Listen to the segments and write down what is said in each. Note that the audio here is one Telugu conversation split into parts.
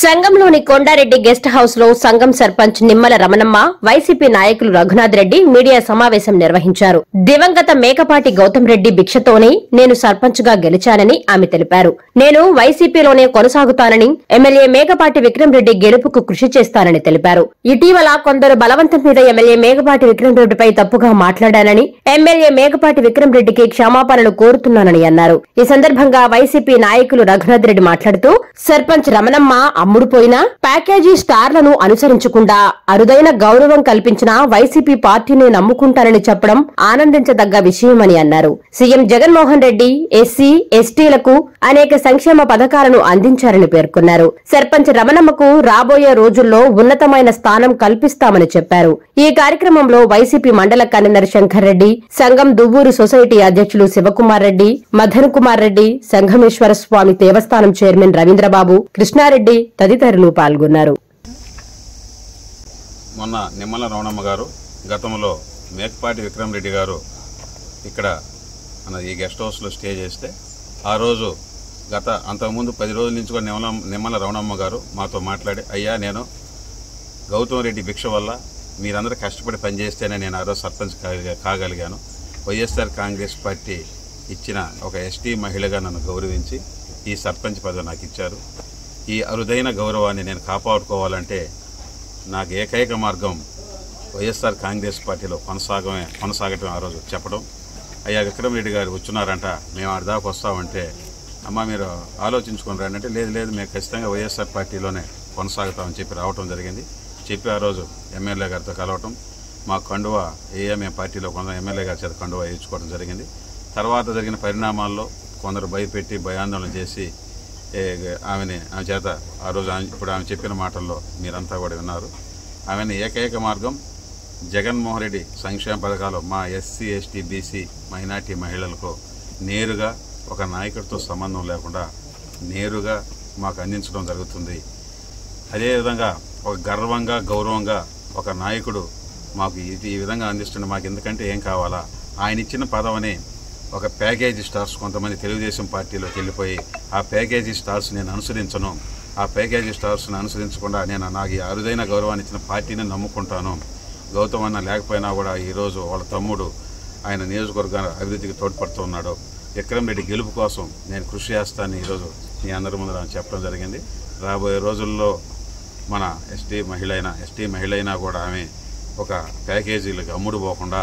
సంఘంలోని కొండారెడ్డి గెస్ట్ హౌస్ లో సంఘం సర్పంచ్ నిమ్మల రమణమ్మ, వైసీపీ నాయకులు రఘునాథ్ రెడ్డి మీడియా సమావేశం నిర్వహించారు. దివంగత మేకపాటి గౌతమ్ రెడ్డి భిక్షతోనే నేను సర్పంచ్ గా గెలిచానని ఆమె తెలిపారు. నేను వైసీపీలోనే కొనసాగుతానని, ఎమ్మెల్యే మేకపాటి విక్రమ్ రెడ్డి గెలుపుకు కృషి చేస్తానని తెలిపారు. ఇటీవల కొందరు బలవంతం మీద ఎమ్మెల్యే మేకపాటి విక్రమ్ రెడ్డిపై తప్పుగా మాట్లాడానని, ఎమ్మెల్యే మేకపాటి విక్రమ్ రెడ్డికి క్షమాపణలు కోరుతున్నానని అన్నారు. ఈ సందర్భంగా వైసీపీ నాయకులు రఘునాథ్ రెడ్డి మాట్లాడుతూ, సర్పంచ్ రమణమ్మ అమ్ముడుపోయినా ప్యాకేజీ స్టార్లను అనుసరించకుండా అరుదైన గౌరవం కల్పించిన వైసీపీ పార్టీని నమ్ముకుంటానని చెప్పడం ఆనందించదగ్గ విషయమని అన్నారు. సీఎం జగన్మోహన్ రెడ్డి ఎస్సీ, ఎస్టీలకు అనేక సంక్షేమ పథకాలను అందించారని పేర్కొన్నారు. సర్పంచ్ రమణమ్మకు రాబోయే రోజుల్లో ఉన్నతమైన స్థానం కల్పిస్తామని చెప్పారు. ఈ కార్యక్రమంలో వైసీపీ మండల కన్వీనర్ శంకర్ రెడ్డి, సంఘం దువ్వూరు సొసైటీ అధ్యక్షులు శివకుమార్ రెడ్డి, మదన్ కుమార్ రెడ్డి, సంఘమేశ్వర స్వామి దేవస్థానం చైర్మన్ రవీంద్రబాబు, కృష్ణారెడ్డి తదితరులు పాల్గొన్నారు. మొన్న నిమ్మల రమణమ్మ గారు, గతంలో మేకపాటి విక్రమ్ రెడ్డి గారు ఇక్కడ మన ఈ గెస్ట్ హౌస్లో స్టే చేస్తే ఆ రోజు అంతకుముందు 10 రోజుల నుంచి కూడా నిమ్మల రమణమ్మ గారు మాతో మాట్లాడి, అయ్యా నేను గౌతమ్ రెడ్డి భిక్ష వల్ల మీరందరూ కష్టపడి పనిచేస్తేనే నేను ఆ రోజు సర్పంచ్ కాగలిగాను. వైఎస్ఆర్ కాంగ్రెస్ పార్టీ ఇచ్చిన ఒక ఎస్టీ మహిళగా నన్ను గౌరవించి ఈ సర్పంచ్ పదవి నాకు ఇచ్చారు. ఈ అరుదైన గౌరవాన్ని నేను కాపాడుకోవాలంటే నాకు ఏకైక మార్గం వైఎస్ఆర్ కాంగ్రెస్ పార్టీలో కొనసాగటం ఆ రోజు చెప్పడం. అయ్యా విక్రమ్ రెడ్డి గారు వచ్చున్నారంట, మేము ఆడ దాకా వస్తామంటే, అమ్మ మీరు ఆలోచించుకొని రండి అంటే, లేదు మేము ఖచ్చితంగా వైఎస్ఆర్ పార్టీలోనే కొనసాగుతామని చెప్పి రావటం జరిగింది. చెప్పి ఆ రోజు ఎమ్మెల్యే గారితో కలవటం, మా కండువా మేము పార్టీలో ఎమ్మెల్యే గారి చేత కండువా వేయించుకోవడం జరిగింది. తర్వాత జరిగిన పరిణామాల్లో కొందరు భయపెట్టి భయాందోళన చేసి ఆమె చేత ఆ రోజు ఇప్పుడు ఆమె చెప్పిన మాటల్లో మీరంతా కూడా విన్నారు. ఆమెను ఏకైక మార్గం జగన్మోహన్ రెడ్డి సంక్షేమ పథకాలు మా ఎస్సీ, ఎస్టీ, బీసీ, మైనార్టీ మహిళలకు నేరుగా ఒక నాయకుడితో సంబంధం లేకుండా నేరుగా మాకు అందించడం జరుగుతుంది. అదేవిధంగా ఒక గర్వంగా గౌరవంగా ఒక నాయకుడు మాకు ఈ విధంగా అందిస్తుండే, మాకు ఎందుకంటే ఏం కావాలా, ఆయన ఇచ్చిన పదవిని ఒక ప్యాకేజీ స్టార్స్ కొంతమంది తెలుగుదేశం పార్టీలోకి వెళ్ళిపోయి ఆ ప్యాకేజీ స్టార్స్ నేను అనుసరించను, ఆ ప్యాకేజీ స్టార్స్ని అనుసరించకుండా నాకు ఈ అరుదైన గౌరవాన్ని ఇచ్చిన పార్టీని నమ్ముకుంటాను. గౌతమ్ అన్న లేకపోయినా కూడా ఈరోజు వాళ్ళ తమ్ముడు ఆయన నియోజకవర్గ అభివృద్ధికి తోడ్పడుతూ ఉన్నాడు. విక్రమ్ రెడ్డి గెలుపు కోసం నేను కృషి చేస్తానని ఈరోజు మీ అందరి ముందు చెప్పడం జరిగింది. రాబోయే రోజుల్లో మన ఎస్టీ మహిళ అయినా కూడా ఆమె ఒక ప్యాకేజీలకు అమ్ముడు పోకుండా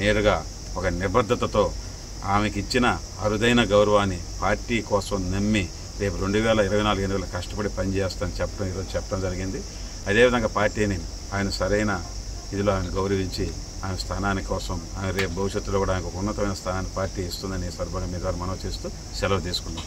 నేరుగా ఒక నిబద్ధతతో ఆమెకి ఇచ్చిన అరుదైన గౌరవాన్ని పార్టీ కోసం నమ్మి రేపు 2024 ఎన్నికలు కష్టపడి పనిచేస్తానని ఈరోజు చెప్పడం జరిగింది. అదేవిధంగా పార్టీని ఆయన సరైన ఇదిలో ఆయన గౌరవించి ఆమె స్థానాన్ని కోసం ఆమె రేపు భవిష్యత్తులో కూడా ఆయనకు ఉన్నతమైన స్థానాన్ని పార్టీ ఇస్తుందని ఈ సందర్భంగా మీ ద్వారా మనవి చేస్తూ సెలవు తీసుకున్నాం.